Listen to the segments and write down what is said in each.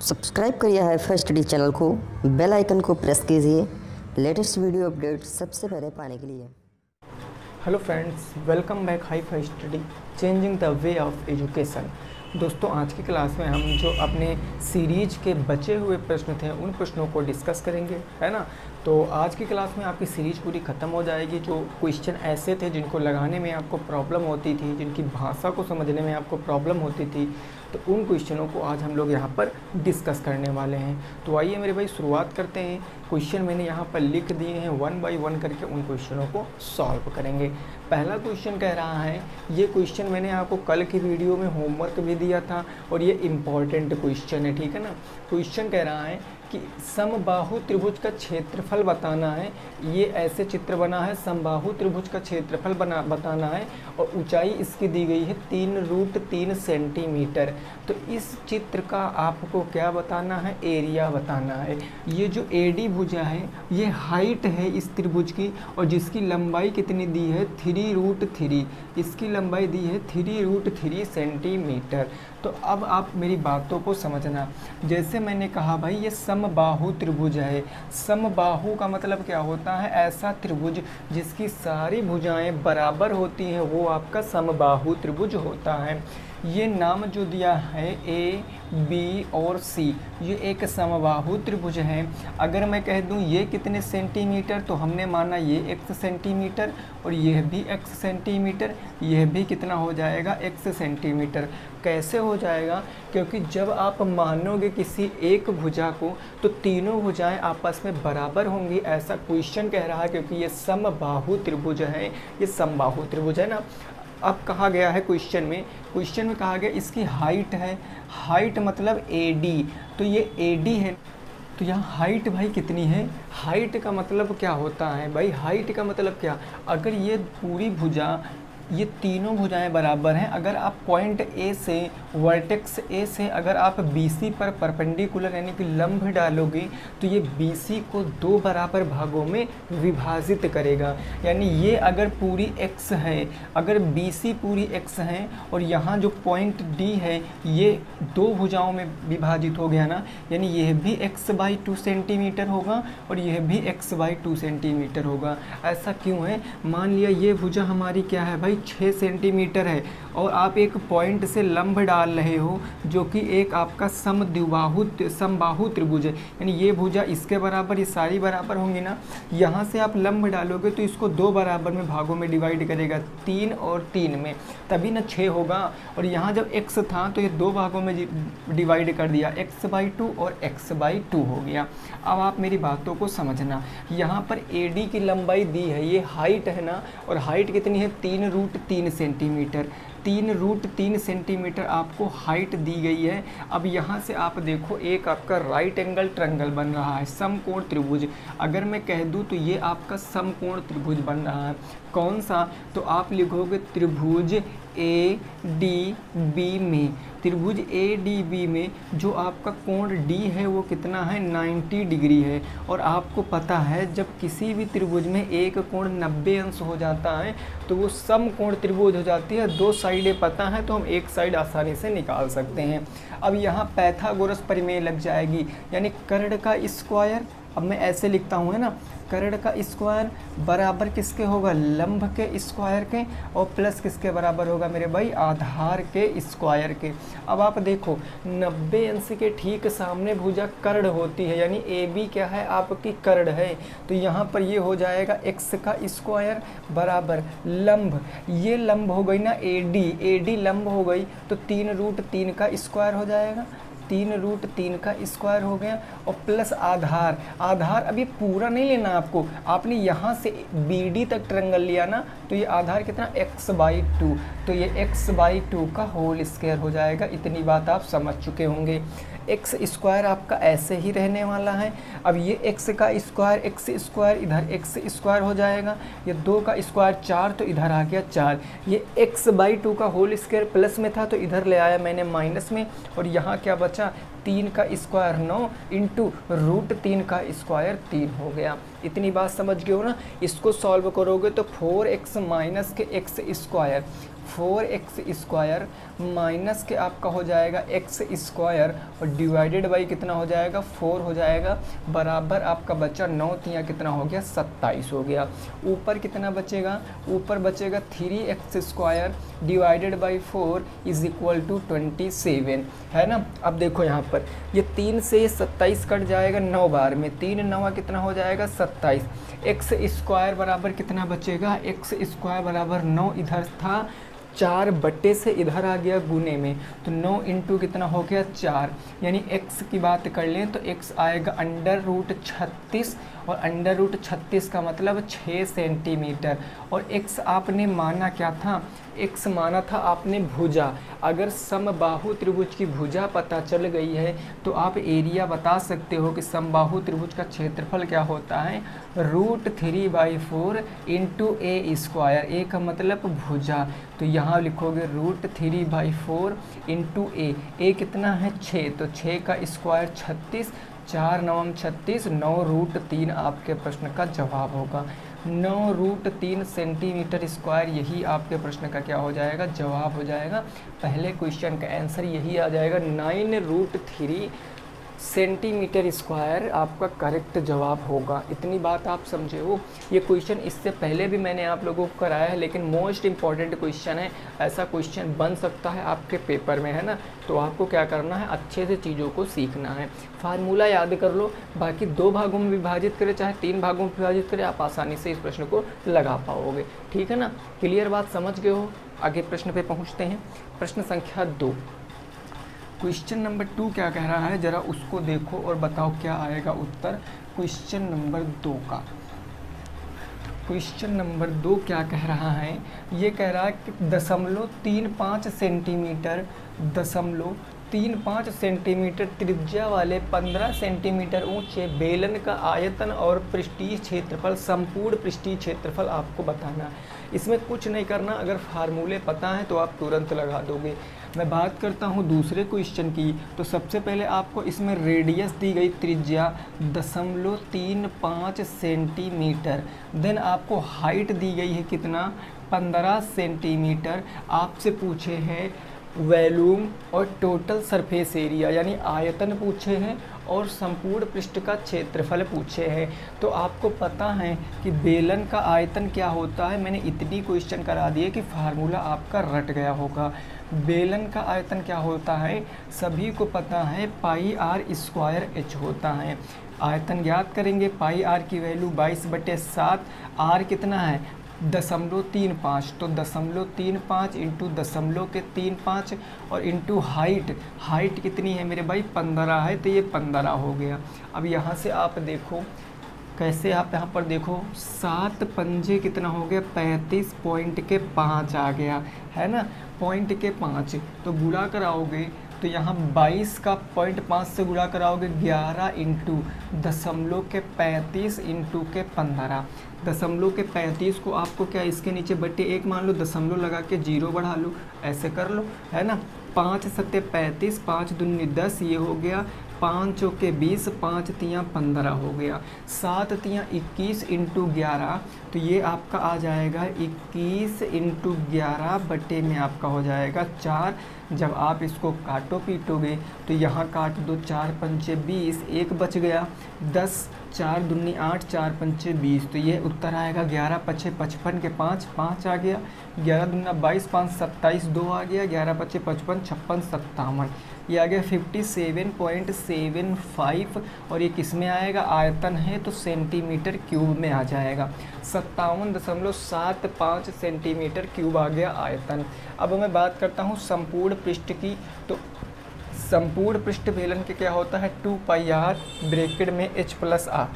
Subscribe करिए hifi study channel को, bell icon को प्रेस कीजिए लेटेस्ट वीडियो अपडेट सबसे पहले पाने के लिए। Hello friends, welcome back hifi study changing the way of education. दोस्तों, आज की क्लास में हम जो अपने सीरीज के बचे हुए प्रश्न थे उन प्रश्नों को डिस्कस करेंगे, है ना। तो आज की क्लास में आपकी सीरीज पूरी ख़त्म हो जाएगी। जो क्वेश्चन ऐसे थे जिनको लगाने में आपको प्रॉब्लम होती थी, जिनकी भाषा को समझने में आपको प्रॉब्लम होती थी, तो उन क्वेश्चनों को आज हम लोग यहाँ पर डिस्कस करने वाले हैं। तो आइए मेरे भाई शुरुआत करते हैं। क्वेश्चन मैंने यहाँ पर लिख दिए हैं, 1 बाय 1 करके उन क्वेश्चनों को सॉल्व करेंगे। पहला क्वेश्चन कह रहा है, ये क्वेश्चन मैंने आपको कल की वीडियो में होमवर्क भी दिया था और ये इम्पॉर्टेंट क्वेश्चन है, ठीक है ना। क्वेश्चन कह रहा है कि समबाहु त्रिभुज का क्षेत्रफल बताना है। ये ऐसे चित्र बना है, समबाहु त्रिभुज का क्षेत्रफल बताना है और ऊंचाई इसकी दी गई है 3√3 सेंटीमीटर। तो इस चित्र का आपको क्या बताना है, एरिया बताना है। ये जो एडी भुजा है ये हाइट है इस त्रिभुज की और जिसकी लंबाई कितनी दी है 3√3, इसकी लंबाई दी है 3√3 सेंटीमीटर। तो अब आप मेरी बातों को समझना। जैसे मैंने कहा भाई ये समबाहु त्रिभुज है। समबाहु का मतलब क्या होता है, ऐसा त्रिभुज जिसकी सारी भुजाएं बराबर होती हैं, वो आपका समबाहु त्रिभुज होता है। ये नाम जो दिया है ए, बी और सी, ये एक समबाहु त्रिभुज है। अगर मैं कह दूं ये कितने सेंटीमीटर, तो हमने माना ये x सेंटीमीटर और यह भी x सेंटीमीटर, यह भी कितना हो जाएगा x सेंटीमीटर। कैसे हो जाएगा, क्योंकि जब आप मानोगे किसी एक भुजा को तो तीनों भुजाएं आपस में बराबर होंगी, ऐसा क्वेश्चन कह रहा है। क्योंकि ये समबाहु त्रिभुज है, ये समबाहु त्रिभुज है ना। अब कहा गया है क्वेश्चन में कहा गया इसकी हाइट है, हाइट मतलब एडी, तो ये एडी है। तो यहाँ हाइट भाई कितनी है, हाइट का मतलब क्या होता है भाई, हाइट का मतलब क्या, अगर ये पूरी भुजा, ये तीनों भुजाएं बराबर हैं, अगर आप पॉइंट ए से, वर्टेक्स ए से अगर आप BC पर परपेंडिकुलर यानी कि लंब डालोगे तो ये BC को 2 बराबर भागों में विभाजित करेगा। यानी ये अगर पूरी x है, अगर BC पूरी x है और यहाँ जो पॉइंट D है ये 2 भुजाओं में विभाजित हो गया ना, यानी यह भी x/2 सेंटीमीटर होगा और यह भी x/2 सेंटीमीटर होगा। ऐसा क्यों है, मान लिया ये भुजा हमारी क्या है भाई 6 सेंटीमीटर है और आप एक पॉइंट से लंब डाल रहे हो जो कि एक आपका समबाहु त्रिभुज है, यानी ये भुजा इसके बराबर, ये सारी बराबर होंगी ना। यहाँ से आप लंब डालोगे तो इसको 2 बराबर में भागों में डिवाइड करेगा, 3 और 3 में, तभी ना 6 होगा। और यहाँ जब x था तो ये 2 भागों में डिवाइड कर दिया, x/2 और x/2 हो गया। अब आप मेरी बातों को समझना, यहाँ पर AD की लंबाई दी है, ये हाइट है ना, और हाइट कितनी है 3√3 सेंटीमीटर, 3√3 सेंटीमीटर आपको हाइट दी गई है। अब यहाँ से आप देखो एक आपका राइट एंगल ट्रायंगल बन रहा है, समकोण त्रिभुज। अगर मैं कह दूँ तो ये आपका समकोण त्रिभुज बन रहा है। कौन सा, तो आप लिखोगे त्रिभुज ADB में, त्रिभुज ADB में जो आपका कोण D है वो कितना है 90 डिग्री है। और आपको पता है जब किसी भी त्रिभुज में एक कोण 90 अंश हो जाता है तो वो समकोण त्रिभुज हो जाती है। 2 साइडें पता है तो हम एक साइड आसानी से निकाल सकते हैं। अब यहाँ पैथागोरस प्रमेय लग जाएगी, यानी कर्ण का स्क्वायर, अब मैं ऐसे लिखता हूँ है ना, कर्ण का स्क्वायर बराबर किसके होगा, लंब के स्क्वायर के, और प्लस किसके बराबर होगा मेरे भाई, आधार के स्क्वायर के। अब आप देखो 90 अंश के ठीक सामने भुजा कर्ण होती है, यानी AB क्या है आपकी कर्ण है। तो यहाँ पर ये हो जाएगा x का स्क्वायर बराबर लंब, ये लंब हो गई ना AD लंब हो गई तो 3√3 का स्क्वायर हो जाएगा, 3√3 का स्क्वायर हो गया, और प्लस आधार, आधार अभी पूरा नहीं लेना आपको, आपने यहाँ से BD तक ट्रायंगल लिया ना, तो ये आधार कितना x/2, तो ये x/2 का होल स्क्वायर हो जाएगा। इतनी बात आप समझ चुके होंगे। एक्स स्क्वायर आपका ऐसे ही रहने वाला है। अब ये x का स्क्वायर, x स्क्वायर इधर x स्क्वायर हो जाएगा, ये 2 का स्क्वायर 4 तो इधर आ गया 4, ये x/2 का होल स्क्वायर प्लस में था तो इधर ले आया मैंने माइनस में, और यहाँ क्या बचा 3 का स्क्वायर 9 इंटू √3 का स्क्वायर 3 हो गया। इतनी बात समझ गए हो ना। इसको सॉल्व करोगे तो 4x माइनस के x स्क्वायर, 4x² माइनस के आपका हो जाएगा x² और डिवाइडेड बाई कितना हो जाएगा 4 हो जाएगा, बराबर आपका बचा 9 तिया कितना हो गया 27 हो गया। ऊपर कितना बचेगा, ऊपर बचेगा 3x² divided by 4 is equal to 27, है ना। अब देखो यहाँ पर ये 3 से 27 कट जाएगा 9 बार में, 3 9 कितना हो जाएगा 27। x² बराबर कितना बचेगा, x² बराबर 9 इधर था, 4 बट्टे से इधर आ गया गुने में, तो 9 इंटू कितना हो गया 4, यानी x की बात कर लें तो x आएगा √36 और √36 का मतलब 6 सेंटीमीटर। और x आपने माना क्या था, x माना था आपने भुजा। अगर समबाहु त्रिभुज की भुजा पता चल गई है तो आप एरिया बता सकते हो कि समबाहु त्रिभुज का क्षेत्रफल क्या होता है, √3/4 इंटू a², a का मतलब भुजा, तो यहाँ लिखोगे √3/4 इंटू a कितना है 6, तो 6 का स्क्वायर 36, 4 9 36, 9√3 आपके प्रश्न का जवाब होगा। 9√3 सेंटीमीटर स्क्वायर, यही आपके प्रश्न का क्या हो जाएगा, जवाब हो जाएगा। पहले क्वेश्चन का आंसर यही आ जाएगा, 9√3 सेंटीमीटर स्क्वायर आपका करेक्ट जवाब होगा। इतनी बात आप समझे हो। ये क्वेश्चन इससे पहले भी मैंने आप लोगों को कराया है, लेकिन मोस्ट इम्पॉर्टेंट क्वेश्चन है, ऐसा क्वेश्चन बन सकता है आपके पेपर में, है ना। तो आपको क्या करना है, अच्छे से चीज़ों को सीखना है, फार्मूला याद कर लो, बाकी 2 भागों में विभाजित करें चाहे 3 भागों में विभाजित करें, आप आसानी से इस प्रश्न को लगा पाओगे, ठीक है ना। क्लियर बात समझ गए हो। आगे प्रश्न पे पहुँचते हैं। प्रश्न संख्या 2, क्वेश्चन नंबर 2 क्या कह रहा है, ज़रा उसको देखो और बताओ क्या आएगा उत्तर क्वेश्चन नंबर 2 का। क्वेश्चन नंबर 2 क्या कह रहा है, ये कह रहा है कि 0.35 सेंटीमीटर 0.35 सेंटीमीटर त्रिज्या वाले 15 सेंटीमीटर ऊंचे बेलन का आयतन और पृष्ठीय क्षेत्रफल, संपूर्ण पृष्ठीय क्षेत्रफल आपको बताना है। इसमें कुछ नहीं करना, अगर फार्मूले पता है तो आप तुरंत लगा दोगे। मैं बात करता हूँ दूसरे क्वेश्चन की, तो सबसे पहले आपको इसमें रेडियस दी गई त्रिज्या 0.35 सेंटीमीटर, देन आपको हाइट दी गई है कितना 15 सेंटीमीटर, आपसे पूछे हैं वॉल्यूम और टोटल सरफेस एरिया यानी आयतन पूछे हैं और संपूर्ण पृष्ठ का क्षेत्रफल पूछे हैं। तो आपको पता है कि बेलन का आयतन क्या होता है, मैंने इतनी क्वेश्चन करा दिए कि फार्मूला आपका रट गया होगा। बेलन का आयतन क्या होता है, सभी को पता है, πr² होता है। आयतन ज्ञात करेंगे, πr की वैल्यू 22/7, r कितना है 0.35, तो 0.35 इंटू 0.35 और इंटू हाइट कितनी है मेरे भाई 15 है, तो ये 15 हो गया। अब यहाँ से आप देखो कैसे, आप यहाँ पर देखो 7 पंजे कितना हो गया 35 पॉइंट के 5 आ गया, है ना, पॉइंट के 5, तो गुणा कराओगे तो यहाँ 22 का 0.5 से गुणा कराओगे 11 इंटू 0.35 इंटू के 15, 0.35 को आपको क्या इसके नीचे बटे 1 मान लो, दशमलव लगा के 0 बढ़ा लो, ऐसे कर लो, है ना। 5 सत्ते 35, 5 दूनी 10, ये हो गया 5 चौके 20, 5 तियाँ 15 हो गया, 7 तियाँ 21 इंटू 11, तो ये आपका आ जाएगा 21 इंटू 11 बटे में आपका हो जाएगा 4। जब आप इसको काटो पीटोगे तो यहाँ काट दो, 4 पंचे 20, 1 बच गया, 10, 4 दूनी 8, 4 पंचे 20, तो ये उत्तर आएगा 11 पचे 55 के 5, 5 आ गया, 11 दूना 22, 5 27, 2 आ गया, 11 पचे 55, 56 57, ये आ गया 57.75, और ये किस में आएगा, आयतन है तो सेंटीमीटर क्यूब में आ जाएगा, 57.75 सेंटीमीटर क्यूब आ गया आयतन। अब मैं बात करता हूँ संपूर्ण पृष्ठ की, तो संपूर्ण पृष्ठ बेलन के क्या होता है 2πr ब्रैकेट में h+r,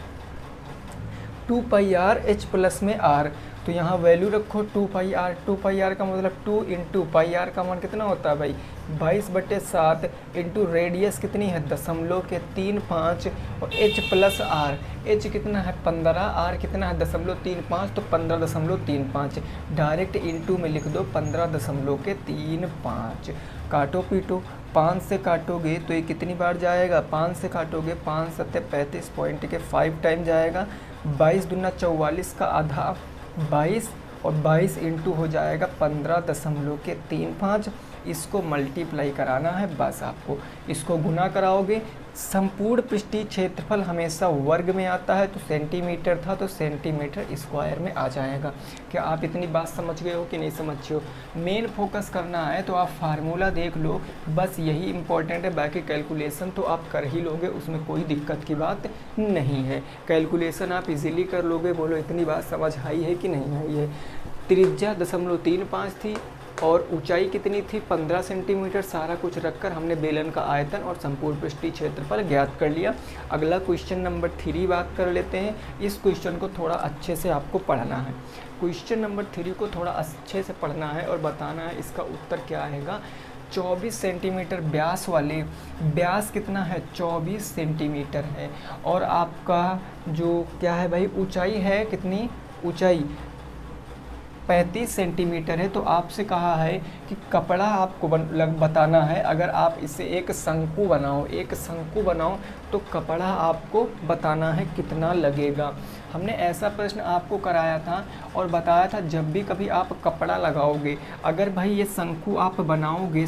2πr h+ में r, तो यहाँ वैल्यू रखो 2πr, 2πr का मतलब 2 इंटू πr का मान कितना होता है भाई 22/7 इंटू रेडियस कितनी है 0.35 और h+r, h कितना है 15, r कितना है 0.35, तो 15.35, डायरेक्ट इंटू में लिख दो 15.35। काटो पीटो, 5 से काटोगे तो ये कितनी बार जाएगा, 5 से काटोगे 5 सत्ते 35 पॉइंट के 5 टाइम जाएगा, 22 दूना 44 का आधा 22 और 22 इंटू हो जाएगा 15.35। इसको मल्टीप्लाई कराना है बस आपको, इसको गुना कराओगे। संपूर्ण पृष्ठीय क्षेत्रफल हमेशा वर्ग में आता है, तो सेंटीमीटर था तो सेंटीमीटर स्क्वायर में आ जाएगा। क्या आप इतनी बात समझ गए हो कि नहीं समझे हो? मेन फोकस करना है तो आप फार्मूला देख लो, बस यही इंपॉर्टेंट है। बाकी कैलकुलेशन तो आप कर ही लोगे, उसमें कोई दिक्कत की बात नहीं है। कैलकुलेशन आप इजीली कर लोगे। बोलो इतनी बात समझ आई है कि नहीं आई है? त्रिज्या 0.35 थी और ऊंचाई कितनी थी? 15 सेंटीमीटर। सारा कुछ रखकर हमने बेलन का आयतन और संपूर्ण पृष्ठीय क्षेत्रफल ज्ञात कर लिया। अगला क्वेश्चन नंबर 3 बात कर लेते हैं। इस क्वेश्चन को थोड़ा अच्छे से आपको पढ़ना है। क्वेश्चन नंबर 3 को थोड़ा अच्छे से पढ़ना है और बताना है इसका उत्तर क्या आएगा। 24 सेंटीमीटर व्यास वाले, व्यास कितना है? 24 सेंटीमीटर है। और आपका जो क्या है भाई, ऊंचाई है कितनी? ऊंचाई 35 सेंटीमीटर है। तो आपसे कहा है कि कपड़ा आपको बताना है। अगर आप इसे एक शंकु बनाओ तो कपड़ा आपको बताना है कितना लगेगा। हमने ऐसा प्रश्न आपको कराया था और बताया था जब भी कभी आप कपड़ा लगाओगे, अगर भाई ये शंकु आप बनाओगे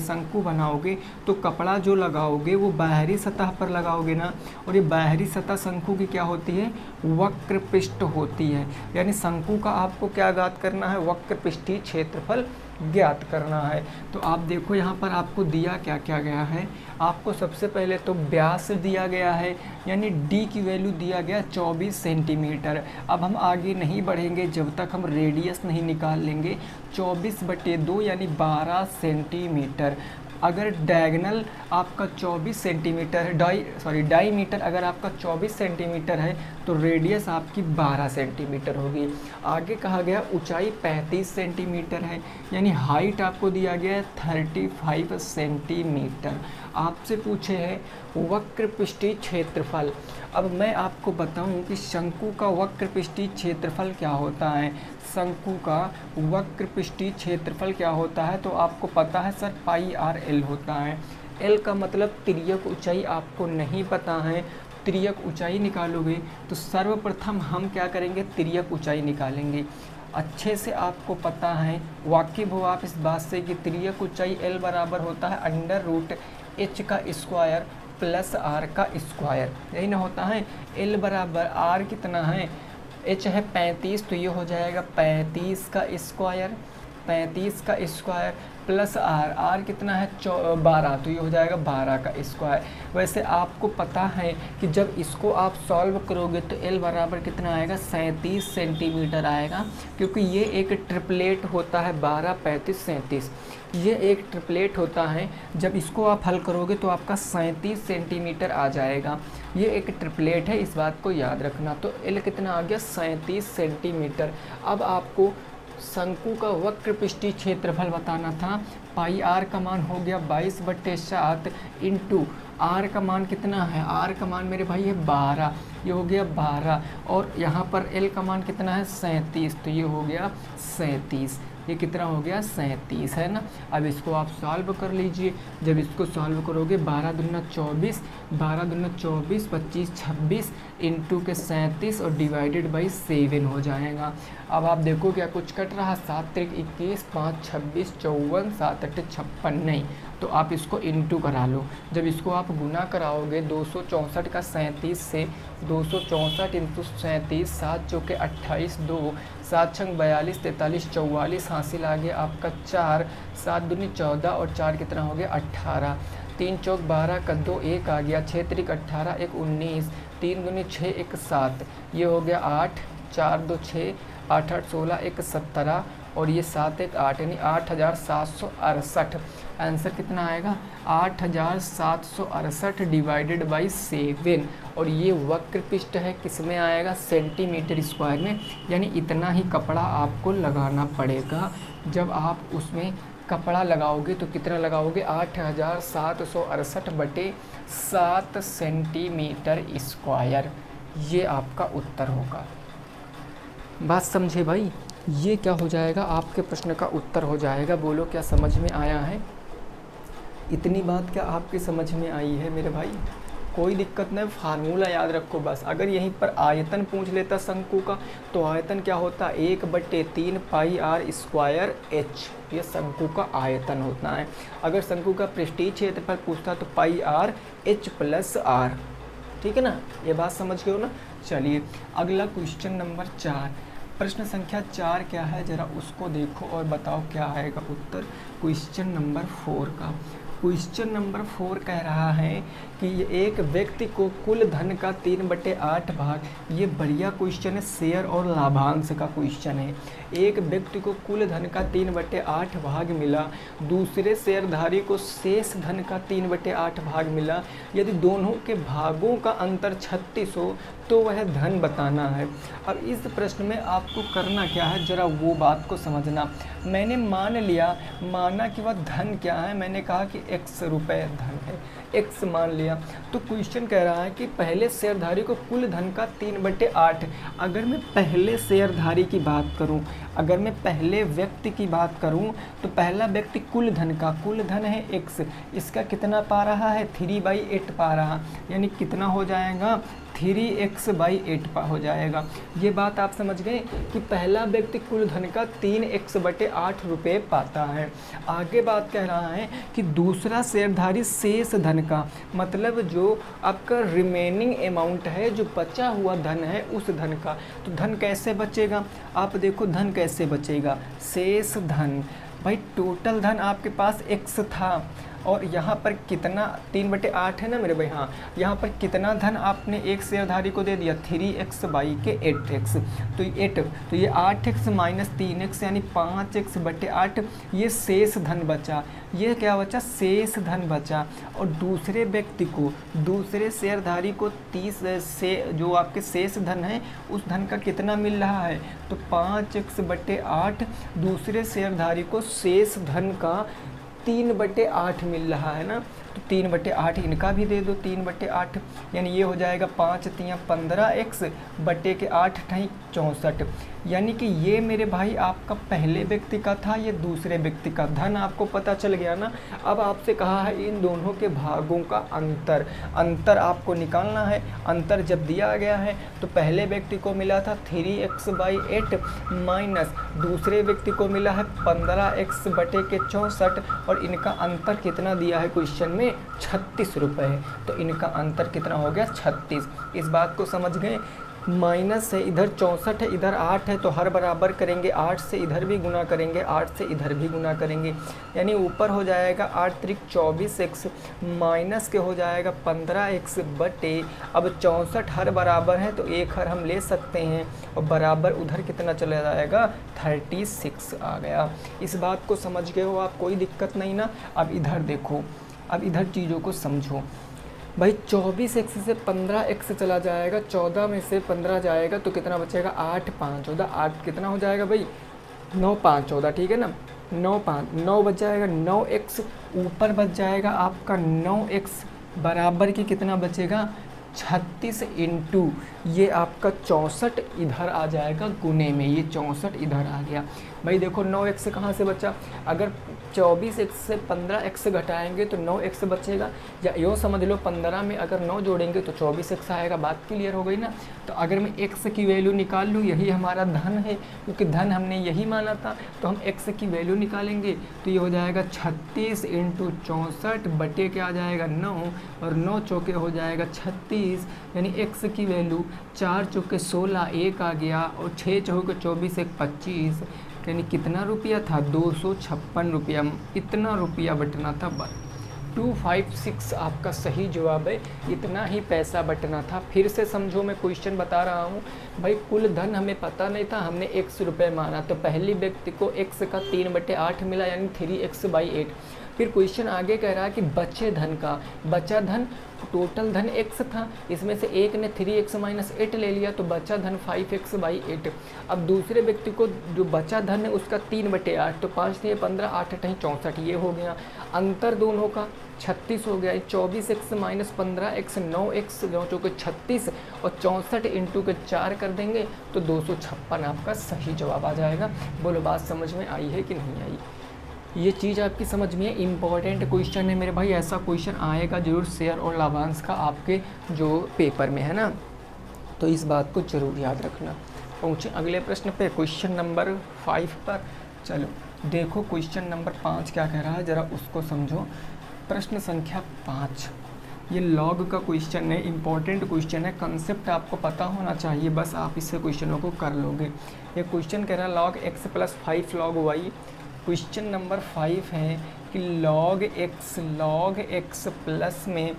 तो कपड़ा जो लगाओगे वो बाहरी सतह पर लगाओगे ना। और ये बाहरी सतह शंकु की क्या होती है? वक्र पृष्ठ होती है। यानी शंकु का आपको क्या ज्ञात करना है? वक्र पृष्ठीय क्षेत्रफल ज्ञात करना है। तो आप देखो यहाँ पर आपको दिया क्या क्या गया है। आपको सबसे पहले तो व्यास दिया गया है, यानी d की वैल्यू दिया गया 24 सेंटीमीटर। अब हम आगे नहीं बढ़ेंगे जब तक हम रेडियस नहीं निकाल लेंगे। 24/2 यानी 12 सेंटीमीटर। अगर डायगनल आपका 24 सेंटीमीटर डाईमीटर अगर आपका 24 सेंटीमीटर है तो रेडियस आपकी 12 सेंटीमीटर होगी। आगे कहा गया ऊंचाई 35 सेंटीमीटर है, यानी हाइट आपको दिया गया है 35 सेंटीमीटर। आपसे पूछे हैं वक्र पृष्ठीय क्षेत्रफल। अब मैं आपको बताऊं कि शंकु का वक्र पृष्ठीय क्षेत्रफल क्या होता है। शंकु का वक्र पृष्ठीय क्षेत्रफल क्या होता है? तो आपको पता है सर πr/l होता है। l का मतलब तिर्यक ऊंचाई आपको नहीं पता है। तिर्यक ऊंचाई निकालोगे तो सर्वप्रथम हम क्या करेंगे? तिर्यक ऊंचाई निकालेंगे। अच्छे से आपको पता है, वाकिफ हो आप इस बात से कि तिर्यक ऊंचाई l बराबर होता है √h का स्क्वायर प्लस r का स्क्वायर। यही ना होता है। l बराबर r कितना है? h है 35 तो ये हो जाएगा 35 का स्क्वायर प्लस r कितना है? 12 तो ये हो जाएगा 12 का स्क्वायर। वैसे आपको पता है कि जब इसको आप सॉल्व करोगे तो l बराबर कितना आएगा? 37 सेंटीमीटर आएगा, क्योंकि ये एक ट्रिपलेट होता है 12, 35, 37। ये एक ट्रिपलेट होता है। जब इसको आप हल करोगे तो आपका 37 सेंटीमीटर आ जाएगा। ये एक ट्रिपलेट है, इस बात को याद रखना। तो l कितना आ गया? 37 सेंटीमीटर। अब आपको शंकु का वक्र पृष्ठीय क्षेत्रफल बताना था। πr का मान हो गया 22/7 इंटू r का मान कितना है? r का मान मेरे भाई है 12, ये हो गया 12। और यहाँ पर l का मान कितना है? 37, तो ये हो गया 37। ये कितना हो गया? 37 है ना। अब इसको आप सॉल्व कर लीजिए। जब इसको सॉल्व करोगे 12 दूना 24, 25 26 इंटू के 37 और डिवाइडेड बाई 7 हो जाएगा। अब आप देखो क्या कुछ कट रहा? 7 × 21, 5 26 54, 7 8 56 नहीं, तो आप इसको इंटू करा लो। जब इसको आप गुना कराओगे 264 का 37 से, 264 इंटू 37, 7 चौके 28, 2 7 छंग 42, 43 44 हासिल आ गया आपका 4, 7 दूनी 14 और 4 कितना हो गया? 18, 3 चौक 12 का 2 1 आ गया, 6 त्रिक 18, 1 19, 3 दूनी 6 1 7, ये हो गया 8, 4 2 6, 8 8 16, 1 17 और ये 7 1 8 यानी 8768। आंसर कितना आएगा? 8768 डिवाइडेड बाई 7। और ये वक्र पृष्ठ है, किस में आएगा? सेंटीमीटर स्क्वायर में। यानी इतना ही कपड़ा आपको लगाना पड़ेगा। जब आप उसमें कपड़ा लगाओगे तो कितना लगाओगे? 8768/7 सेंटीमीटर स्क्वायर। ये आपका उत्तर होगा। बात समझे भाई? ये क्या हो जाएगा? आपके प्रश्न का उत्तर हो जाएगा। बोलो क्या समझ में आया है? इतनी बात क्या आपके समझ में आई है मेरे भाई? कोई दिक्कत नहीं, फार्मूला याद रखो बस। अगर यहीं पर आयतन पूछ लेता शंकु का तो आयतन क्या होता है 1/3 पाई आर स्क्वायर एच, ये शंकु का आयतन होता है। अगर शंकु का पृष्ठीय क्षेत्रफल पूछता तो पाई आर एच प्लस आर, ठीक है ना, ये बात समझ गए हो ना। चलिए अगला क्वेश्चन नंबर 4, प्रश्न संख्या 4 क्या है जरा उसको देखो और बताओ क्या आएगा उत्तर क्वेश्चन नंबर 4 का। क्वेश्चन नंबर 4 कह रहा है कि एक व्यक्ति को कुल धन का 3/8 भाग, ये बढ़िया क्वेश्चन है, शेयर और लाभांश का क्वेश्चन है। एक व्यक्ति को कुल धन का 3/8 भाग मिला, दूसरे शेयरधारी को शेष धन का 3/8 भाग मिला। यदि दोनों के भागों का अंतर 36 हो तो वह धन बताना है। अब इस प्रश्न में आपको करना क्या है जरा वो बात को समझना। मैंने माना कि वह धन क्या है, मैंने कहा कि x रुपए धन है, x मान लिया। तो क्वेश्चन कह रहा है कि पहले शेयरधारी को कुल धन का 3/8, अगर मैं पहले शेयरधारी की बात करूं, अगर मैं पहले व्यक्ति की बात करूं तो पहला व्यक्ति कुल धन है x, इसका कितना पा रहा है 3/8 पा रहा, यानी कितना हो जाएगा 3x/8 हो जाएगा। ये बात आप समझ गए कि पहला व्यक्ति कुल धन का 3x/8 रुपये पाता है। आगे बात कह रहा है कि दूसरा शेयरधारी शेष धन का, मतलब जो आपका रिमेनिंग अमाउंट है, जो बचा हुआ धन है उस धन का। तो धन कैसे बचेगा, आप देखो धन कैसे बचेगा, शेष धन, भाई टोटल धन आपके पास x था और यहाँ पर कितना 3/8 है ना मेरे भाई, हाँ यहाँ पर कितना धन आपने एक शेयरधारी को दे दिया 3x/8x, तो ये 8x माइनस 3x यानी 5x/8, ये शेष धन बचा। ये क्या बचा, शेष धन बचा। और दूसरे व्यक्ति को, दूसरे शेयरधारी को 30 से जो आपके शेष धन है उस धन का कितना मिल रहा है, तो 5x/8 दूसरे शेयरधारी को शेष धन का 3/8 मिल रहा है ना, तो 3/8 इनका भी दे दो 3/8, यानी ये हो जाएगा 5 × 15x बटे के 8 × 64, यानी कि ये मेरे भाई आपका पहले व्यक्ति का था, ये दूसरे व्यक्ति का। धन आपको पता चल गया ना। अब आपसे कहा है इन दोनों के भागों का अंतर आपको निकालना है। अंतर जब दिया गया है तो पहले व्यक्ति को मिला था 3x/8 माइनस दूसरे व्यक्ति को मिला है 15x बटे के 64, और इनका अंतर कितना दिया है क्वेश्चन में 36 रुपये है, तो इनका अंतर कितना हो गया 36। इस बात को समझ गए। माइनस है, इधर 64 है, इधर 8 है, तो हर बराबर करेंगे, 8 से इधर भी गुना करेंगे, 8 से इधर भी गुना करेंगे, यानी ऊपर हो जाएगा 8 × 24x माइनस के हो जाएगा 15x बटे, अब 64 हर बराबर है तो एक हर हम ले सकते हैं, और बराबर उधर कितना चला जाएगा 36 आ गया। इस बात को समझ गए हो आप, कोई दिक्कत नहीं ना। अब इधर देखो, अब इधर चीज़ों को समझो भाई। 24x से 15x चला जाएगा, 14 में से 15 जाएगा तो कितना बचेगा 8 × 5 = 14, 8 कितना हो जाएगा भाई 9 × 5 = 14, ठीक है ना। 9 बच जाएगा, 9x ऊपर बच जाएगा आपका 9x बराबर की कितना बचेगा 36 इंटू ये आपका 64 इधर आ जाएगा गुने में, ये 64 इधर आ गया। भाई देखो 9x कहाँ से बचा, अगर 24x से 15x घटाएंगे तो 9x बचेगा, या यूँ समझ लो 15 में अगर 9 जोड़ेंगे तो 24x आएगा। बात क्लियर हो गई ना। तो अगर मैं x की वैल्यू निकाल लूँ, यही हमारा धन है क्योंकि धन हमने यही माना था, तो हम x की वैल्यू निकालेंगे तो ये हो जाएगा 36 इंटू 64 बटे के आ जाएगा 9, और 9 चौके हो जाएगा 36, यानी x की वैल्यू 4 चौके 16 1 आ गया, और 6 चौके 24 1 25, यानी कितना रुपया था 256 रुपया, इतना रुपया बटना था। 256 आपका सही जवाब है, इतना ही पैसा बटना था। फिर से समझो, मैं क्वेश्चन बता रहा हूँ भाई। कुल धन हमें पता नहीं था, हमने x रुपये माना, तो पहले व्यक्ति को x का 3/8 मिला, यानी 3x/8। फिर क्वेश्चन आगे कह रहा है कि बचे धन का, बचा धन टोटल धन x था, इसमें से एक ने 3x - 8 ले लिया तो बचा धन 5x/8। अब दूसरे व्यक्ति को जो बचा धन है उसका 3/8, तो 5 × 15 8 × 64 ये हो गया। अंतर दोनों का 36 हो गया, 24x - 15x 9x 9 चौके 36, और 64 इंटू के 4 कर देंगे तो 256 आपका सही जवाब आ जाएगा। बोलो बात समझ में आई है कि नहीं आई। ये चीज़ आपकी समझ में इम्पॉर्टेंट क्वेश्चन है मेरे भाई, ऐसा क्वेश्चन आएगा जरूर शेयर और लाभांश का आपके जो पेपर में है ना, तो इस बात को जरूर याद रखना। पहुँचे अगले प्रश्न पे, क्वेश्चन नंबर 5 पर। चलो देखो क्वेश्चन नंबर 5 क्या कह रहा है, ज़रा उसको समझो। प्रश्न संख्या 5, ये लॉग का क्वेश्चन है, इम्पॉर्टेंट क्वेश्चन है, कंसेप्ट आपको पता होना चाहिए, बस आप इससे क्वेश्चनों को कर लोगे। ये क्वेश्चन कह रहा है log x + 5 log y। Question number 5 है कि log x प्लस में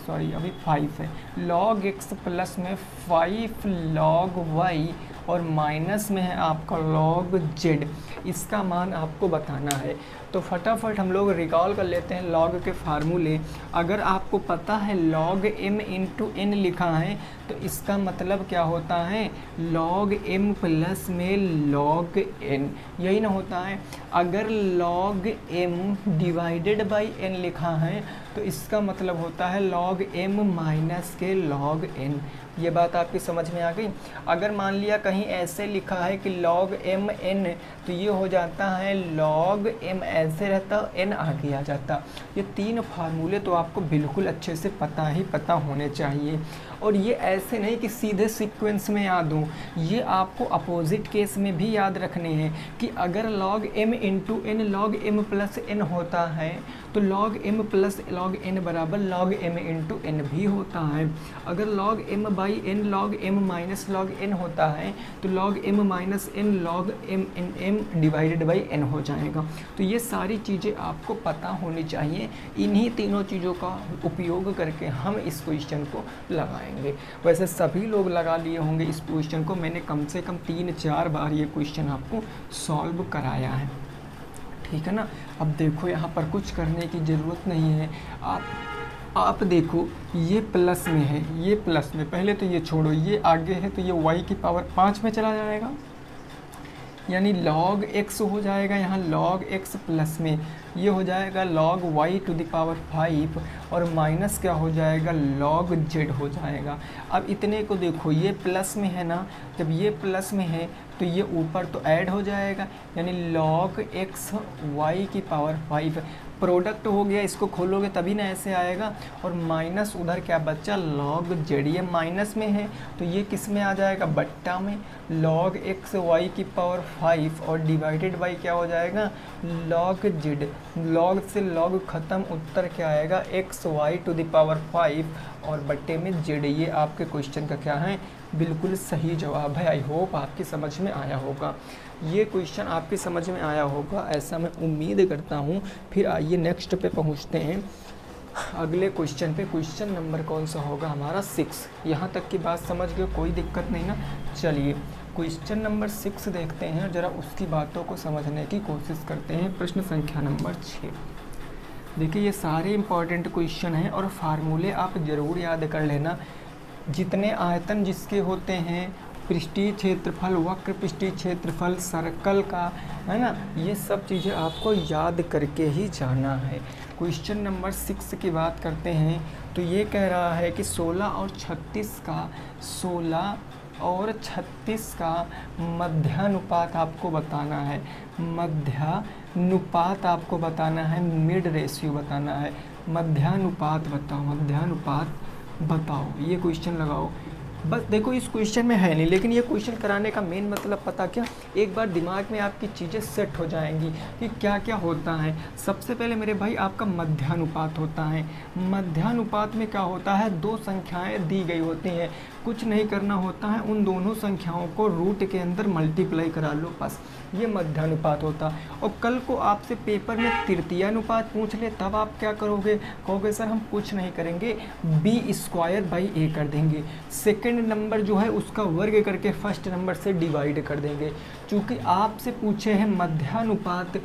अभी 5 है, log x प्लस में 5 log y और माइनस में है आपका log z, इसका मान आपको बताना है। तो फटाफट हम लोग रिकॉल कर लेते हैं लॉग के फार्मूले। अगर आपको पता है log m × n लिखा है तो इसका मतलब क्या होता है, log m प्लस में log n, यही ना होता है। अगर log m divided by n लिखा है तो इसका मतलब होता है log m माइनस के log n। ये बात आपकी समझ में आ गई। अगर मान लिया कहीं ऐसे लिखा है कि log m n, तो ये हो जाता है log m ऐसे रहता, n आगे आ जाता। ये 3 फार्मूले तो आपको बिल्कुल अच्छे से पता होने चाहिए। और ये ऐसे नहीं कि सीधे सीक्वेंस में याद हो, ये आपको अपोजिट केस में भी याद रखने हैं कि अगर log m × n log m plus n होता है तो log m plus log n बराबर log m × n भी होता है। अगर log m by n log m minus log n होता है तो log m minus n log m divided by n हो जाएगा। तो ये सारी चीज़ें आपको पता होनी चाहिए। इन्हीं तीनों चीज़ों का उपयोग करके हम इस क्वेश्चन को लगाएंगे। वैसे सभी लोग लगा लिए होंगे इस क्वेश्चन को, मैंने कम से कम 3-4 बार ये क्वेश्चन आपको सॉल्व कराया है, ठीक है ना। अब देखो यहाँ पर कुछ करने की ज़रूरत नहीं है। आप देखो ये प्लस में है, ये प्लस में, पहले तो ये छोड़ो, ये आगे है तो ये y की पावर 5 में चला जाएगा, यानी log x हो जाएगा यहाँ log x प्लस में, ये हो जाएगा log y to the power 5 और माइनस क्या हो जाएगा log z हो जाएगा। अब इतने को देखो, ये प्लस में है ना, जब ये प्लस में है तो ये ऊपर तो ऐड हो जाएगा, यानी log x y की पावर 5 प्रोडक्ट हो गया, इसको खोलोगे तभी ना ऐसे आएगा। और माइनस उधर क्या बच्चा log z, ये माइनस में है तो ये किस में आ जाएगा, बट्टा में, log x y की पावर 5 और डिवाइडेड बाई क्या हो जाएगा log z। log से log ख़त्म, उत्तर क्या आएगा x y to the power 5 और बट्टे में z। ये आपके क्वेश्चन का क्या है, बिल्कुल सही जवाब है। आई होप आपकी समझ में आया होगा, ये क्वेश्चन आपकी समझ में आया होगा, ऐसा मैं उम्मीद करता हूँ। फिर आइए नेक्स्ट पे पहुँचते हैं, अगले क्वेश्चन पे। क्वेश्चन नंबर कौन सा होगा हमारा 6। यहाँ तक की बात समझ गए, कोई दिक्कत नहीं ना। चलिए क्वेश्चन नंबर 6 देखते हैं, ज़रा उसकी बातों को समझने की कोशिश करते हैं। प्रश्न संख्या नंबर 6। देखिए ये सारे इंपॉर्टेंट क्वेश्चन हैं और फार्मूले आप ज़रूर याद कर लेना। जितने आयतन जिसके होते हैं, पृष्ठीय क्षेत्रफल, वक्र पृष्ठीय क्षेत्रफल, सर्कल का, है ना, ये सब चीज़ें आपको याद करके ही जाना है। क्वेश्चन नंबर 6 की बात करते हैं तो ये कह रहा है कि 16 और 36 का मध्यानुपात आपको बताना है। मध्यानुपात आपको बताना है, मिड रेशियो बताना है। मध्यानुपात बताओ, ये क्वेश्चन लगाओ। बस देखो इस क्वेश्चन में है नहीं, लेकिन ये क्वेश्चन कराने का मेन मतलब पता क्या, एक बार दिमाग में आपकी चीज़ें सेट हो जाएंगी कि क्या क्या होता है। सबसे पहले मेरे भाई आपका मध्यानुपात होता है। मध्यानुपात में क्या होता है, 2 संख्याएं दी गई होती हैं, कुछ नहीं करना होता है, उन दोनों संख्याओं को रूट के अंदर मल्टीप्लाई करा लो, बस ये मध्यानुपात होता। और कल को आपसे पेपर में तृतीयानुपात पूछ ले तब आप क्या करोगे, कहोगे सर हम कुछ नहीं करेंगे, b² कर देंगे, सेकंड नंबर जो है उसका वर्ग करके फर्स्ट नंबर से डिवाइड कर देंगे। चूँकि आपसे पूछे हैं मध्यानुपात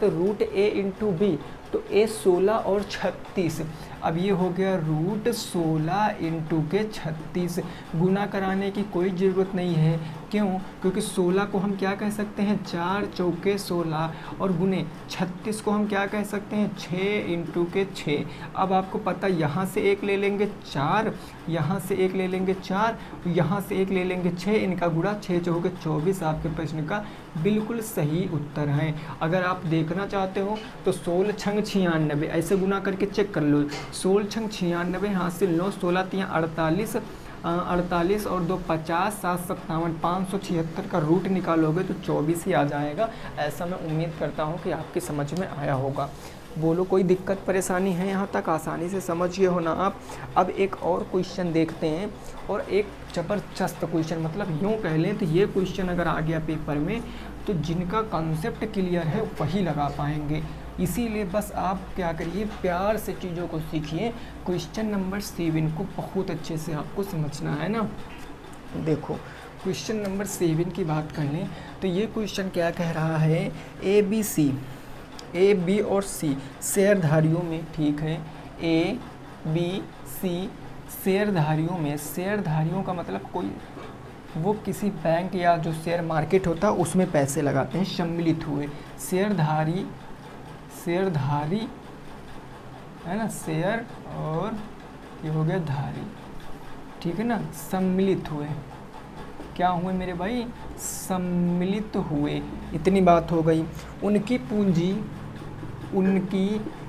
रूट a × b, तो a 16 और 36, अब ये हो गया रूट 16 × के 36। गुना कराने की कोई ज़रूरत नहीं है क्यों? क्योंकि 16 को हम क्या कह सकते हैं 4 चौके 16 और गुने 36 को हम क्या कह सकते हैं 6 इंटू के 6। अब आपको पता यहाँ से एक ले लेंगे 4, यहाँ से एक ले लेंगे 4, यहाँ से एक ले लेंगे 6, इनका गुणा 6 चौके 24 आपके प्रश्न का बिल्कुल सही उत्तर है। अगर आप देखना चाहते हो तो 16 छंग 96 ऐसे गुना करके चेक कर लो। 16 छंग 96 हासिल 9, 16 तियाँ 48, 48 और 2 50, 7 57, 576 का रूट निकालोगे तो 24 ही आ जाएगा। ऐसा मैं उम्मीद करता हूँ कि आपकी समझ में आया होगा। बोलो कोई दिक्कत परेशानी है यहाँ तक? आसानी से समझिए हो ना आप। अब एक और क्वेश्चन देखते हैं, और एक ज़बरदस्त क्वेश्चन, मतलब यूँ कह लें तो ये क्वेश्चन अगर आ गया पेपर में तो जिनका कॉन्सेप्ट क्लियर है वही लगा पाएंगे। इसीलिए बस आप क्या करिए, प्यार से चीज़ों को सीखिए। क्वेश्चन नंबर 7 को बहुत अच्छे से आपको समझना है ना। देखो क्वेश्चन नंबर 7 की बात कर लें तो ये क्वेश्चन क्या कह रहा है, ए बी और सी शेयरधारियों में, ठीक है, ए बी सी शेयरधारियों में, शेयरधारियों का मतलब कोई वो किसी बैंक या जो शेयर मार्केट होता है उसमें पैसे लगाते हैं, सम्मिलित हुए। शेयरधारी है ना, शेयर और ये हो गया धारी, ठीक है ना, सम्मिलित हुए। क्या हुए मेरे भाई? सम्मिलित हुए। इतनी बात हो गई। उनकी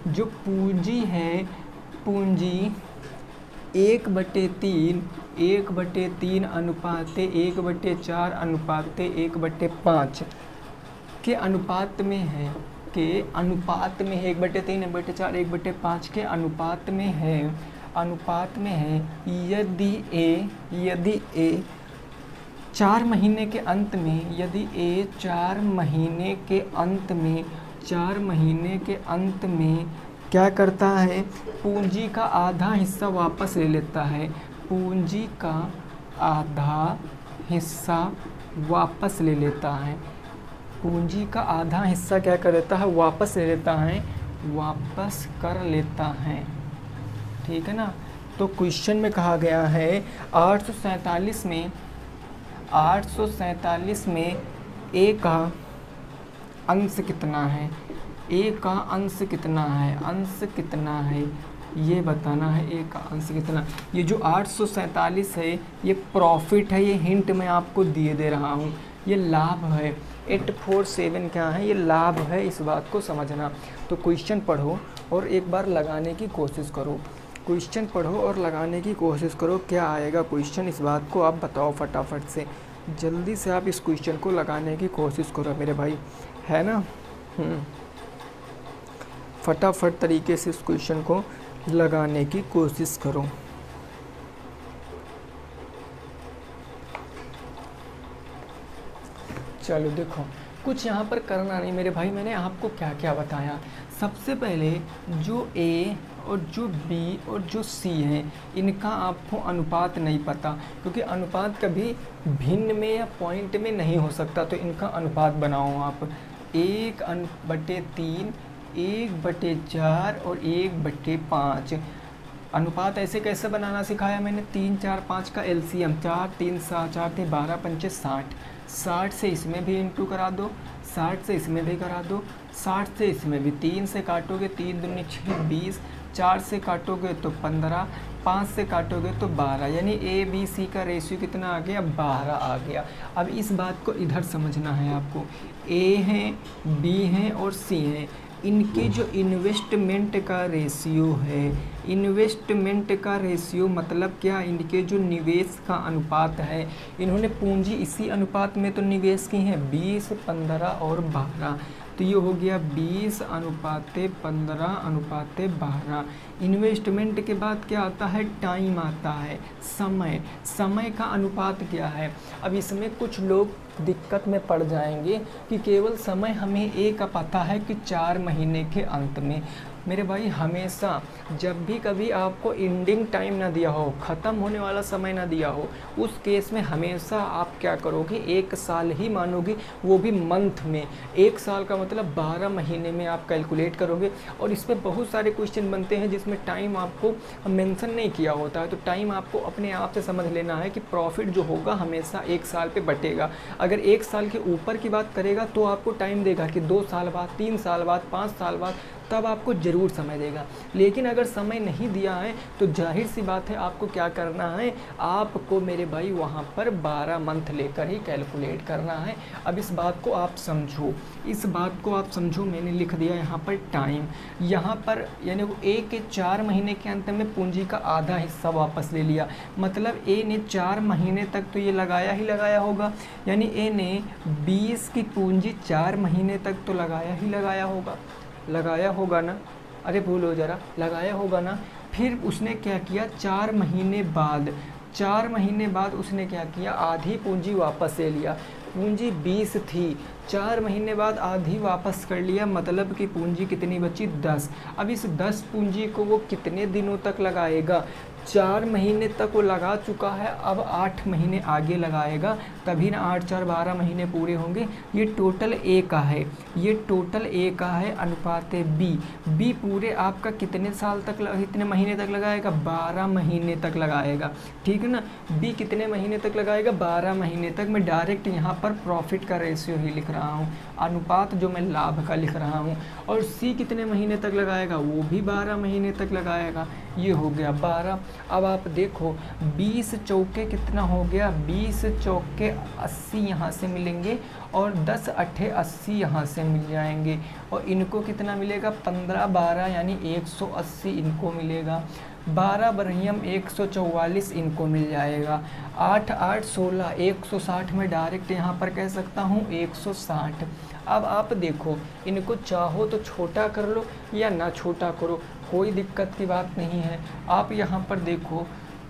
जो पूंजी है, पूंजी 1/3 अनुपात 1/4 अनुपात 1/5 के अनुपात में है, 1/3 1/4 1/5 के अनुपात में है। यदि ए 4 महीने के अंत में, यदि ए 4 महीने के अंत में क्या करता है, पूंजी का आधा हिस्सा वापस ले लेता है, पूंजी का आधा हिस्सा वापस ले लेता है, पूंजी का आधा हिस्सा क्या कर लेता है, वापस ले लेता है, वापस कर लेता है, ठीक है ना। तो क्वेश्चन में कहा गया है 847 में ए का अंश कितना है, ए का अंश कितना है, ये बताना है ए का अंश कितना। ये जो 847 है ये प्रॉफिट है, ये हिंट मैं आपको दिए दे रहा हूँ, ये लाभ है। 847 क्या है, ये लाभ है, इस बात को समझना। तो क्वेश्चन पढ़ो और एक बार लगाने की कोशिश करो, क्वेश्चन पढ़ो और लगाने की कोशिश करो, क्या आएगा क्वेश्चन इस बात को आप बताओ फटाफट से। जल्दी से आप इस क्वेश्चन को लगाने की कोशिश करो मेरे भाई, है ना। फटाफट तरीके से इस क्वेश्चन को लगाने की कोशिश करो। चलो देखो, कुछ यहाँ पर करना नहीं मेरे भाई, मैंने आपको क्या क्या बताया। सबसे पहले जो ए और जो बी और जो सी है इनका आपको अनुपात नहीं पता, क्योंकि अनुपात कभी भिन्न में या पॉइंट में नहीं हो सकता, तो इनका अनुपात बनाओ आप। 1/3, 1/4 और 1/5। अनुपात ऐसे कैसे बनाना सिखाया मैंने, 3 4 5 का एलसीएम, 4 3 7 4 3 12 5 60, 60 से इसमें भी इंटू करा दो, 60 से इसमें भी करा दो, 60 से इसमें भी, 3 से काटोगे 3 दूनी 6 20, 4 से काटोगे तो 15, 5 से काटोगे तो 12, यानी ए बी सी का रेशियो कितना आ गया, 12 आ गया। अब इस बात को इधर समझना है आपको, ए हैं, बी हैं और सी हैं, इनके जो इन्वेस्टमेंट का रेशियो है, इन्वेस्टमेंट का रेशियो मतलब क्या, इनके जो निवेश का अनुपात है, इन्होंने पूंजी इसी अनुपात में तो निवेश की है, 20 15 और 12, तो ये हो गया 20:15:12। इन्वेस्टमेंट के बाद क्या आता है, टाइम आता है, समय, समय का अनुपात क्या है। अब इसमें कुछ लोग दिक्कत में पड़ जाएंगे कि केवल समय हमें ए का पता है कि 4 महीने के अंत में। मेरे भाई हमेशा जब भी कभी आपको एंडिंग टाइम ना दिया हो, ख़त्म होने वाला समय ना दिया हो, उस केस में हमेशा आप आप क्या करोगे, 1 साल ही मानोगे, वो भी मंथ में। 1 साल का मतलब 12 महीने में आप कैलकुलेट करोगे। और इस पर बहुत सारे क्वेश्चन बनते हैं जिसमें टाइम आपको मेंशन नहीं किया होता है, तो टाइम आपको अपने आप से समझ लेना है कि प्रॉफिट जो होगा हमेशा 1 साल पे बटेगा। अगर 1 साल के ऊपर की बात करेगा तो आपको टाइम देगा कि 2 साल बाद, 3 साल बाद, 5 साल बाद, तब आपको ज़रूर समय देगा। लेकिन अगर समय नहीं दिया है तो जाहिर सी बात है आपको क्या करना है, आपको मेरे भाई वहाँ पर 12 मंथ लेकर ही कैलकुलेट करना है। अब इस बात को आप समझो, इस बात को आप समझो, मैंने लिख दिया यहाँ पर टाइम, यहाँ पर यानी ए के 4 महीने के अंत में पूंजी का आधा हिस्सा वापस ले लिया, मतलब ए ने 4 महीने तक तो ये लगाया ही लगाया होगा, यानी ए ने 20 की पूंजी 4 महीने तक तो लगाया ही लगाया होगा ना, अरे भूलो ज़रा, लगाया होगा ना। फिर उसने क्या किया, 4 महीने बाद उसने क्या किया, आधी पूंजी वापस ले लिया। पूंजी 20 थी, 4 महीने बाद आधी वापस कर लिया, मतलब कि पूंजी कितनी बची, 10। अब इस 10 पूंजी को वो कितने दिनों तक लगाएगा, 4 महीने तक वो लगा चुका है, अब 8 महीने आगे लगाएगा, तभी ना 8 4 12 महीने पूरे होंगे। ये टोटल ए का है, ये टोटल ए का है, अनुपात बी पूरे आपका कितने साल तक, कितने महीने तक लगाएगा, 12 महीने तक लगाएगा, ठीक है ना। बी कितने महीने तक लगाएगा, 12 महीने तक। मैं डायरेक्ट यहाँ पर प्रॉफिट का रेशियो ही लिख रहा हूँ, अनुपात जो मैं लाभ का लिख रहा हूँ। और सी कितने महीने तक लगाएगा, वो भी 12 महीने तक लगाएगा। ये हो गया 12। अब आप देखो 20 चौके कितना हो गया, 20 चौके 80 यहाँ से मिलेंगे और 10 अट्ठे 80 यहाँ से मिल जाएंगे, और इनको कितना मिलेगा, 15 12 यानी 180 इनको मिलेगा, 12 बरहियम 144 इनको मिल जाएगा, 8 8 16 160 में डायरेक्ट यहाँ पर कह सकता हूँ 160। अब आप देखो, इनको चाहो तो छोटा कर लो या ना छोटा करो, कोई दिक्कत की बात नहीं है। आप यहाँ पर देखो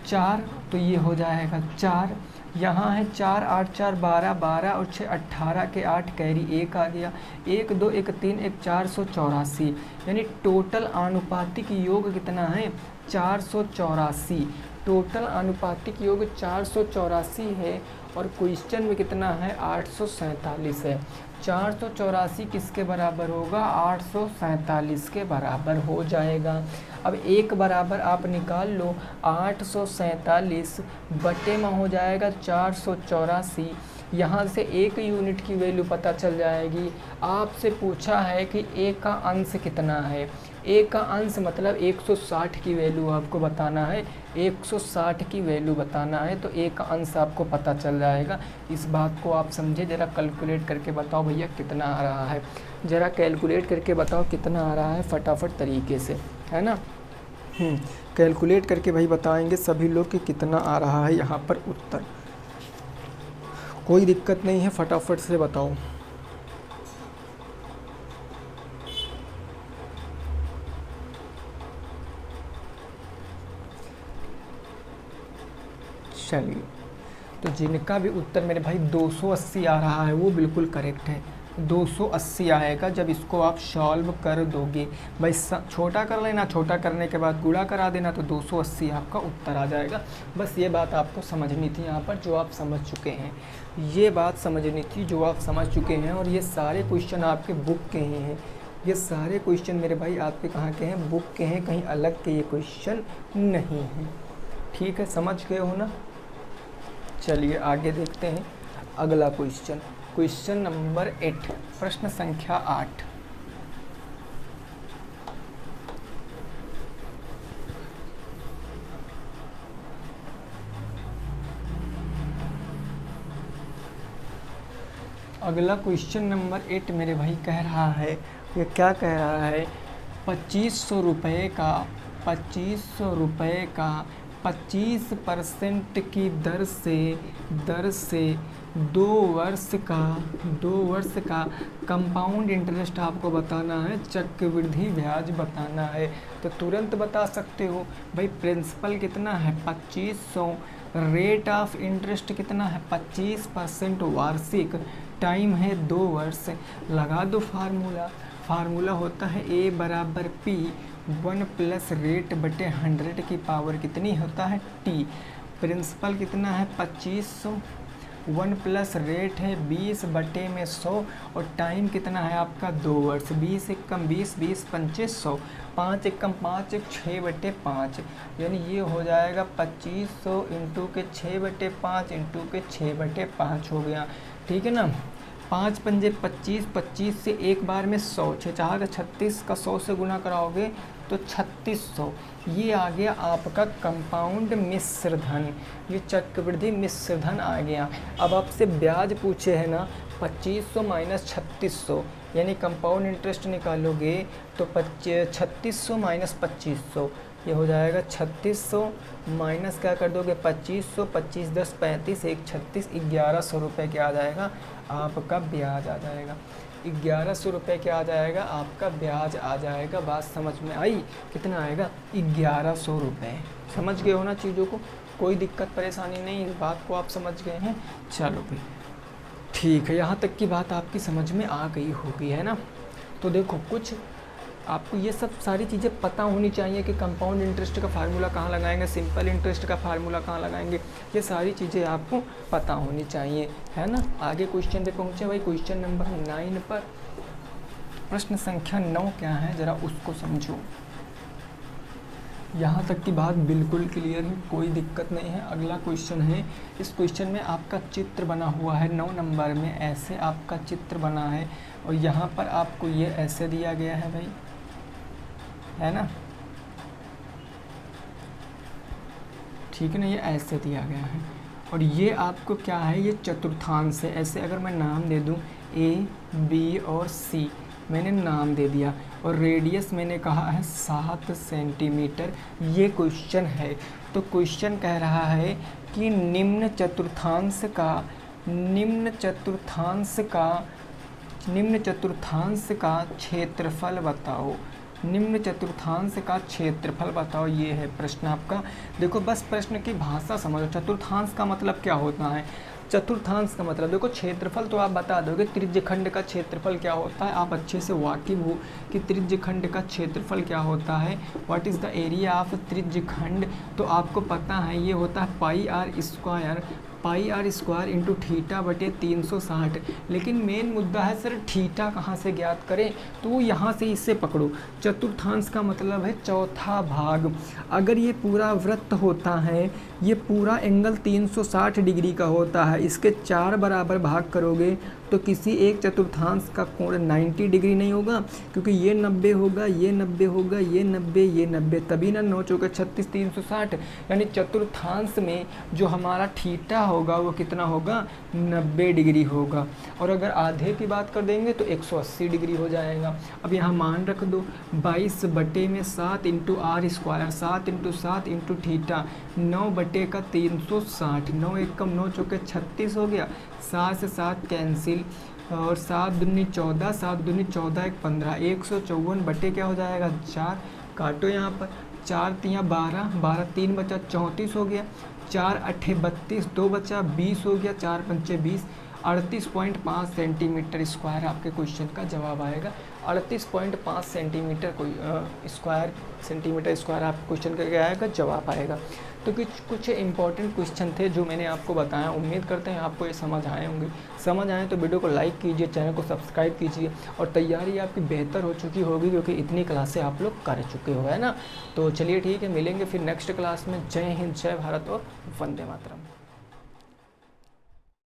4 तो ये हो जाएगा 4, यहाँ है 4 8 4 12 12 और 6 18 के 8 कैरी 1 आ गया, 1 2 1 3 1 484, यानी टोटल आनुपातिक योग कितना है, 484। टोटल आनुपातिक योग 484 है और क्वेश्चन में कितना है, 847 है। 484 किसके बराबर होगा, 847 के बराबर हो जाएगा। अब एक बराबर आप निकाल लो, 847 बटे में हो जाएगा 484, यहाँ से 1 यूनिट की वैल्यू पता चल जाएगी। आपसे पूछा है कि ए का अंश कितना है, ए का अंश मतलब 160 की वैल्यू आपको बताना है, 160 की वैल्यू बताना है, तो ए का अंश आपको पता चल जाएगा। इस बात को आप समझे, ज़रा कैलकुलेट करके बताओ भैया कितना आ रहा है, ज़रा कैलकुलेट करके बताओ कितना आ रहा है फटाफट तरीके से, है ना। कैलकुलेट करके भाई बताएंगे सभी लोग कि कितना आ रहा है यहाँ पर उत्तर, कोई दिक्कत नहीं है, फटाफट से बताओ। चलिए, तो जिनका भी उत्तर मेरे भाई 280 आ रहा है वो बिल्कुल करेक्ट है, 280 आएगा जब इसको आप सॉल्व कर दोगे। भाई छोटा कर लेना, छोटा करने के बाद गुणा करा देना, तो 280 आपका उत्तर आ जाएगा। बस ये बात आपको समझनी थी यहाँ पर, जो आप समझ चुके हैं, ये बात समझनी थी जो आप समझ चुके हैं। और ये सारे क्वेश्चन आपके बुक के ही हैं, ये सारे क्वेश्चन मेरे भाई आपके कहाँ के हैं, बुक के हैं, कहीं अलग के ये क्वेश्चन नहीं हैं। ठीक है, समझ गए हो ना। चलिए आगे देखते हैं अगला क्वेश्चन, क्वेश्चन नंबर 8, प्रश्न संख्या 8। अगला क्वेश्चन नंबर 8 मेरे भाई कह रहा है, ये क्या कह रहा है, 2500 रुपये का 25% की दर से 2 वर्ष का कंपाउंड इंटरेस्ट आपको बताना है, चक्रवृद्धि ब्याज बताना है। तो तुरंत बता सकते हो भाई, प्रिंसिपल कितना है 2500, रेट ऑफ इंटरेस्ट कितना है 25% वार्षिक, टाइम है 2 वर्ष। लगा दो फार्मूला होता है A बराबर P 1 प्लस रेट बटे 100 की पावर कितनी होता है T। प्रिंसिपल कितना है 2500, 1 प्लस रेट है 20/100 और टाइम कितना है आपका 2 वर्ष। 20 एकम 20, 20 पंचे 100, 5 एकम 5, 6/5, यानी ये हो जाएगा 2500 इंटू के 6/5 इंटू के 6/5 हो गया, ठीक है ना। 5 पंजे 25, 25 से एक बार में 100, 6 4 का 36 का 100 से गुना कराओगे तो 3600। ये आ गया आपका कंपाउंड मिश्र धन, ये चक्रवृद्धि मिश्र धन आ गया। अब आपसे ब्याज पूछे है ना 2500 माइनस 3600, यानी कंपाउंड इंटरेस्ट निकालोगे तो 3600 माइनस 2500, ये हो जाएगा 3600 माइनस क्या कर दोगे 2500, 25 10 35, 1 36, 1100 रुपये क्या आ जाएगा आपका ब्याज आ जाएगा। 1100 रुपये क्या आ जाएगा आपका ब्याज आ जाएगा। बात समझ में आई? कितना आएगा 1100 रुपये। समझ गए हो ना चीज़ों को, कोई दिक्कत परेशानी नहीं, इस बात को आप समझ गए हैं। चलो भाई ठीक है, यहाँ तक की बात आपकी समझ में आ गई होगी, है ना। तो देखो कुछ आपको ये सब सारी चीज़ें पता होनी चाहिए कि कंपाउंड इंटरेस्ट का फार्मूला कहाँ लगाएंगे, सिंपल इंटरेस्ट का फार्मूला कहाँ लगाएंगे, ये सारी चीज़ें आपको पता होनी चाहिए, है ना। आगे क्वेश्चन पे पहुँचे भाई, क्वेश्चन नंबर 9 पर। प्रश्न संख्या 9 क्या है ज़रा उसको समझो। यहाँ तक की बात बिल्कुल क्लियर है, कोई दिक्कत नहीं है। अगला क्वेश्चन है, इस क्वेश्चन में आपका चित्र बना हुआ है 9 नंबर में, ऐसे आपका चित्र बना है और यहाँ पर आपको ये ऐसे दिया गया है भाई, है ना, ठीक है ना, ये ऐसे दिया गया है और ये आपको क्या है, ये चतुर्थांश है। ऐसे अगर मैं नाम दे दूँ A, B और C, मैंने नाम दे दिया और रेडियस मैंने कहा है 7 सेंटीमीटर, ये क्वेश्चन है। तो क्वेश्चन कह रहा है कि निम्न चतुर्थांश का क्षेत्रफल बताओ। निम्न चतुर्थांश का क्षेत्रफल बताओ, ये है प्रश्न आपका। देखो बस प्रश्न की भाषा समझो, चतुर्थांश का मतलब क्या होता है। चतुर्थांश का मतलब देखो, क्षेत्रफल तो आप बता दोगे, त्रिज्यखंड का क्षेत्रफल क्या होता है आप अच्छे से वाकिफ हो कि त्रिज्यखंड का क्षेत्रफल क्या होता है, what is the area of त्रिज्यखंड, तो आपको पता है ये होता है pi r square into theta बटे 360। लेकिन मेन मुद्दा है सर थीटा कहाँ से ज्ञात करें, तो वो यहाँ से इससे पकड़ो। चतुर्थांश का मतलब है चौथा भाग। अगर ये पूरा वृत्त होता है, ये पूरा एंगल 360 डिग्री का होता है, इसके 4 बराबर भाग करोगे तो किसी एक चतुर्थांश का कोण 90 डिग्री नहीं होगा, क्योंकि ये 90 होगा, ये 90 होगा, ये 90, ये 90, तभी ना 9 चौके 36 360। यानी चतुर्थांश में जो हमारा थीटा होगा वो कितना होगा 90 डिग्री होगा। और अगर आधे की बात कर देंगे तो 180 डिग्री हो जाएगा। अब यहाँ मान रख दो 22/7 into r square, 7 into 7 into theta, 9/360, 9 एकम 9 चौके 36 हो गया, 7 से 7 कैंसिल और 7 दूनी 14, 7 दूनी 14 1 15, 154 बटे क्या हो जाएगा 4, काटो यहाँ पर, 4 तियाँ 12, 12 3 बचा 34 हो गया, 4 8 32, 2 बचा 20 हो गया, 4 पंचे 20, 38.5 सेंटीमीटर स्क्वायर आपके क्वेश्चन का जवाब आएगा। 38.5 सेंटीमीटर स्क्वायर आपके क्वेश्चन का क्या आएगा जवाब आएगा। तो कुछ इंपॉर्टेंट क्वेश्चन थे जो मैंने आपको बताया। उम्मीद करते हैं आपको ये समझ आए होंगे। समझ आए तो वीडियो को लाइक कीजिए, चैनल को सब्सक्राइब कीजिए और तैयारी आपकी बेहतर हो चुकी होगी क्योंकि इतनी क्लासें आप लोग कर चुके हो, है ना। तो चलिए ठीक है, मिलेंगे फिर नेक्स्ट क्लास में। जय हिंद, जय भारत और वंदे मातरम।